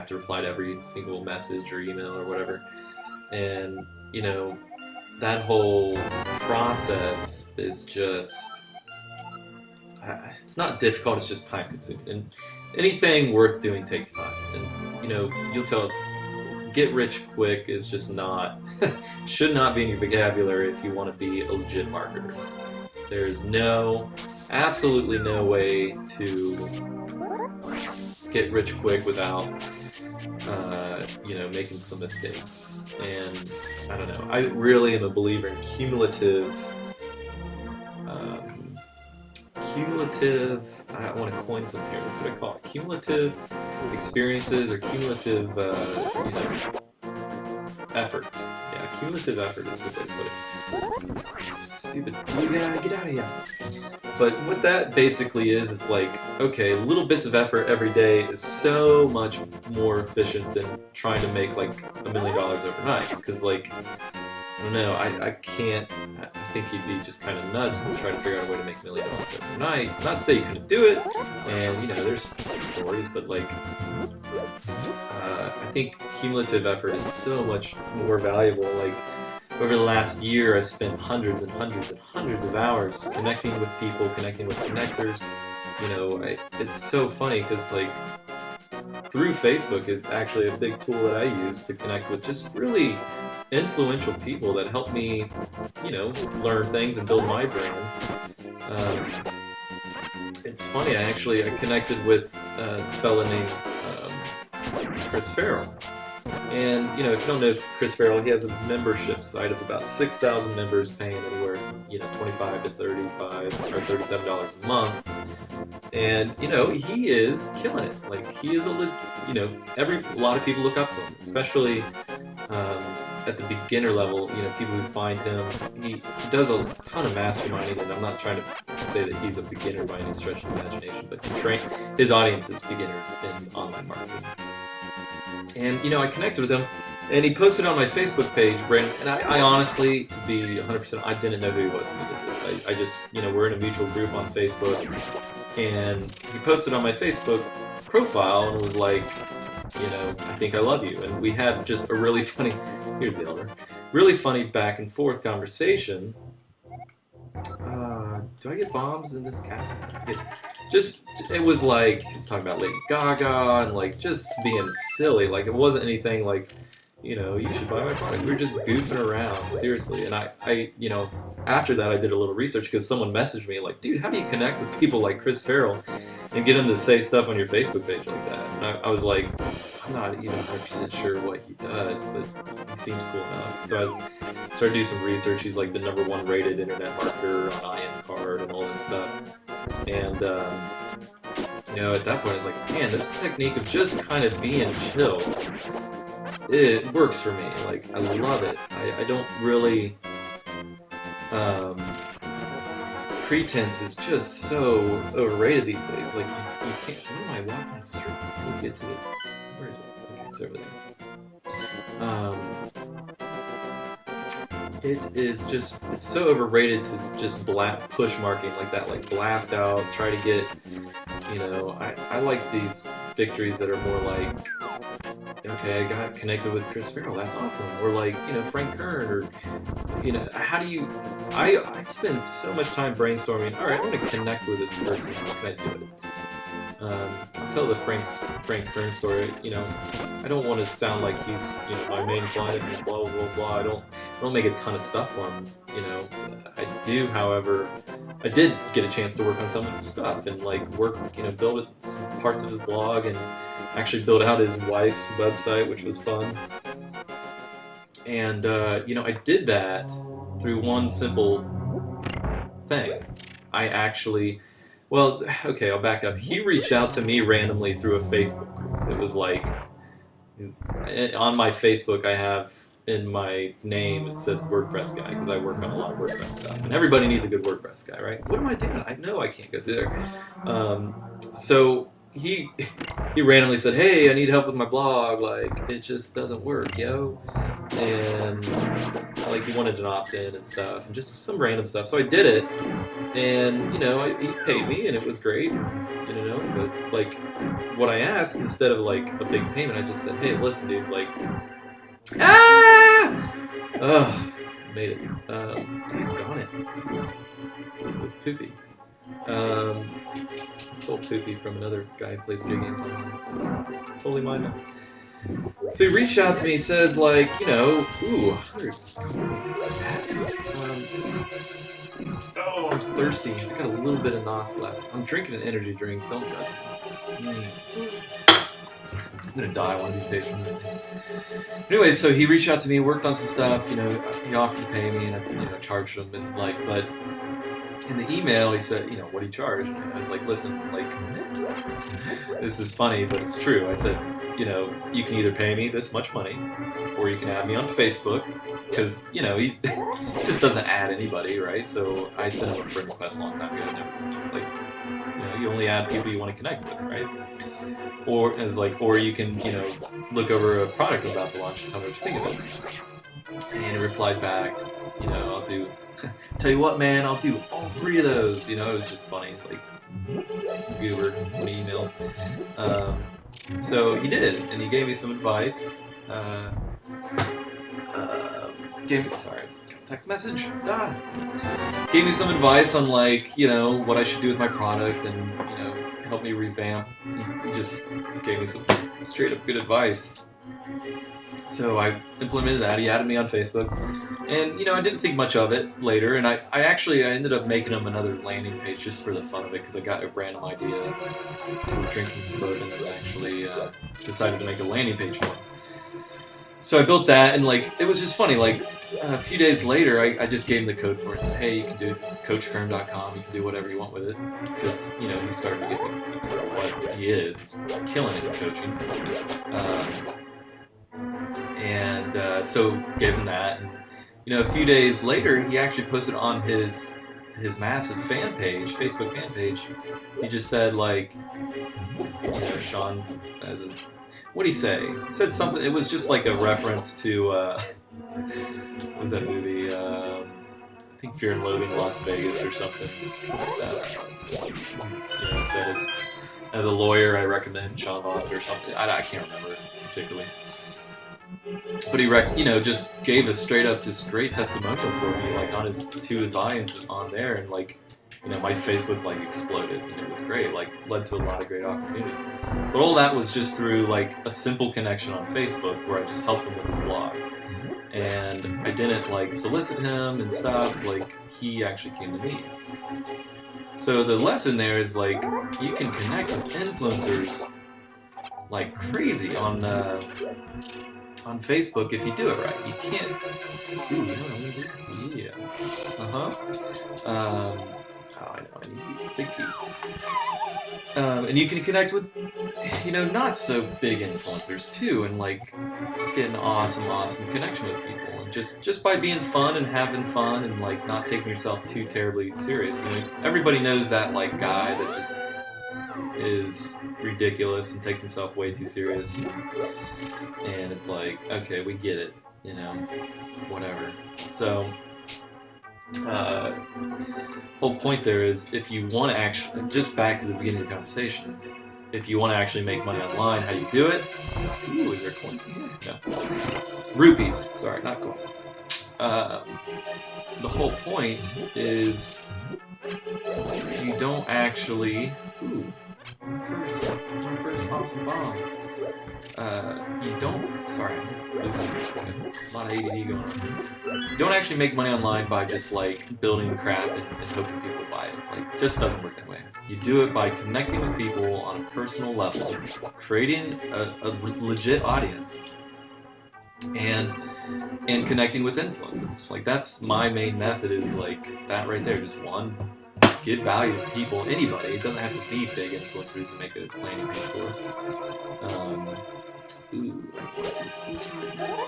have to reply to every single message or email or whatever. And, you know, that whole process is just, it's not difficult, it's just time consuming. And anything worth doing takes time. And, you know, you'll tell, get rich quick is just not, should not be in your vocabulary if you want to be a legit marketer. There's absolutely no way to get rich quick without, you know, making some mistakes. And I don't know, I really am a believer in cumulative, I want to coin something here, what do I call it? Cumulative experiences or cumulative, you know, effort. Yeah, cumulative effort is the way to put it. Stupid. Yeah, get out of here. But what that basically is like, okay, little bits of effort every day is so much more efficient than trying to make like $1 million overnight. Because like, I don't know, I can't, I think you'd be just kind of nuts and try to figure out a way to make $1 million overnight. Not to say you couldn't do it, and you know, there's like stories, but like, I think cumulative effort is so much more valuable. Like, over the last year, I spent hundreds and hundreds and hundreds of hours connecting with people, connecting with connectors. You know, it's so funny because like, through Facebook is actually a big tool that I use to connect with just really influential people that help me, you know, learn things and build my brand. It's funny, I connected with this fella named Chris Farrell. And, you know, if you don't know Chris Farrell, he has a membership site of about 6,000 members paying anywhere from, you know, $25 to $35 or $37 a month. And, you know, he is killing it. Like, he is you know, a lot of people look up to him, especially at the beginner level, you know, people who find him. He does a ton of masterminding, and I'm not trying to say that he's a beginner by any stretch of the imagination, but his audience is beginners in online marketing. And, you know, I connected with him, and he posted on my Facebook page, and I honestly, to be 100%, I didn't know who he was when he did this. I just, you know, we're in a mutual group on Facebook, and he posted on my Facebook profile and was like, you know, I think I love you. And we had just a really funny, here's the elder, really funny back and forth conversation. Do I get bombs in this castle? It was like, he's talking about Lady Gaga and like just being silly. Like, it wasn't anything like, you know, you should buy my product. We were just goofing around, seriously. And I you know, after that I did a little research because someone messaged me like, dude, how do you connect with people like Chris Farrell and get him to say stuff on your Facebook page like that? And I was like, I'm not even 100% sure what he does, but he seems cool enough. So I started doing some research. He's like the #1 rated internet marketer on InCard and all this stuff. And, you know, at that point I was like, man, this technique of just kind of being chill, it works for me. Like, I love it. I don't really, pretense is just so overrated these days. Like, you can't, what am I walking in a circle? I need to get to the, where is it? Okay, it's over there. It is just, it's so overrated to just push marketing like that, like blast out, try to get, you know, I like these victories that are more like, okay, I got connected with Chris Farrell, that's awesome. Or like, you know, Frank Kern, or, you know, how do you, I spend so much time brainstorming, alright, I'm going to connect with this person, how can I do it? I'll tell the Frank Kern story. You know, I don't want to sound like he's, you know, my main client and blah blah blah. I don't make a ton of stuff for him. You know, I do, however, I did get a chance to work on some of his stuff and like work, you know, build some parts of his blog and actually build out his wife's website, which was fun. And you know, I did that through one simple thing. I actually. Well, okay, I'll back up. He reached out to me randomly through a Facebook group. It was like, on my Facebook I have in my name, it says WordPress guy, because I work on a lot of WordPress stuff. And everybody needs a good WordPress guy, right? What am I doing? I know I can't go through there. So he randomly said, "Hey, I need help with my blog. Like, it just doesn't work, yo." And like, he wanted an opt-in and stuff, and just some random stuff. So I did it, and he paid me, and it was great. But like, what I asked, instead of like a big payment, I just said, "Hey, listen, dude, like, ugh, made it. Daggone it. It was poopy. I stole poopy from another guy who plays video games online. Totally mine now. So he reached out to me. He says, like, ooh, 100 coins. Yes. Oh, I'm thirsty. I got a little bit of nos left. I'm drinking an energy drink. Don't judge me. I'm gonna die one of these days from this thing. Anyway, so he reached out to me, worked on some stuff. He offered to pay me, and I charged him. And like, but in the email, he said, what do you charge? And I was like, listen, like, this is funny, but it's true. I said, you can either pay me this much money, or you can add me on Facebook, because, he just doesn't add anybody, right? So I sent him a friend request a long time ago, and it's like, you only add people you want to connect with, right? Or you can, look over a product I'm about to launch and tell me what you think of it. And he replied back, I'll do, tell you what, man, I'll do all 3 of those. It was just funny, like, goober when he emailed. So he did, and he gave me some advice. Sorry, text message. Gave me some advice on, like, what I should do with my product, and help me revamp. He just gave me some straight up good advice. So I implemented that. He added me on Facebook, and I didn't think much of it later. And I ended up making him another landing page just for the fun of it, because I got a random idea. I was drinking some bourbon and actually decided to make a landing page for him. So I built that, and like, it was just funny. Like, a few days later, I just gave him the code for it. Said, hey, you can do it. It's coachkern.com. You can do whatever you want with it, because he's starting to get he is. He's killing it in coaching. So gave him that, and a few days later, he actually posted on his massive fan page, Facebook fan page. He just said, like, Sean, as a, what'd he say? He said something. It was just like a reference to what was that movie? I think Fear and Loathing in Las Vegas or something. He said, as a lawyer, I recommend Sean Vosler or something. I can't remember particularly. But he just gave a straight up just great testimonial for me, like, on to his audience on there, and like, my Facebook like exploded, and it was great, like, led to a lot of great opportunities. But all that was just through like a simple connection on Facebook, where I just helped him with his blog, and I didn't like solicit him and stuff. Like, he actually came to me. So the lesson there is, like, you can connect with influencers like crazy on Facebook if you do it right. You can't. Ooh, you know what I'm gonna do? Yeah. I know. I need a big key. And you can connect with, not so big influencers too, and like get an awesome connection with people, and just by being fun and having fun and like not taking yourself too terribly serious. Everybody knows that like guy that just is ridiculous and takes himself way too serious, and it's like, okay, we get it, whatever. So whole point there is, if you want to actually, just back to the beginning of the conversation, if you want to actually make money online, how you do it? Ooh, is there coins in here? No. Rupees, sorry, not coins. The whole point is, you don't actually, my first awesome bomb. You don't, sorry, there's a lot of A.D.D going on. You don't actually make money online by just like building crap and hoping people buy it. Like, it just doesn't work that way. You do it by connecting with people on a personal level, creating a legit audience, and connecting with influencers. Like, that's my main method, is like that right there. Just one, give value to people, anybody. It doesn't have to be big influencers to make a landing page for. Ooh, I want to do this right now.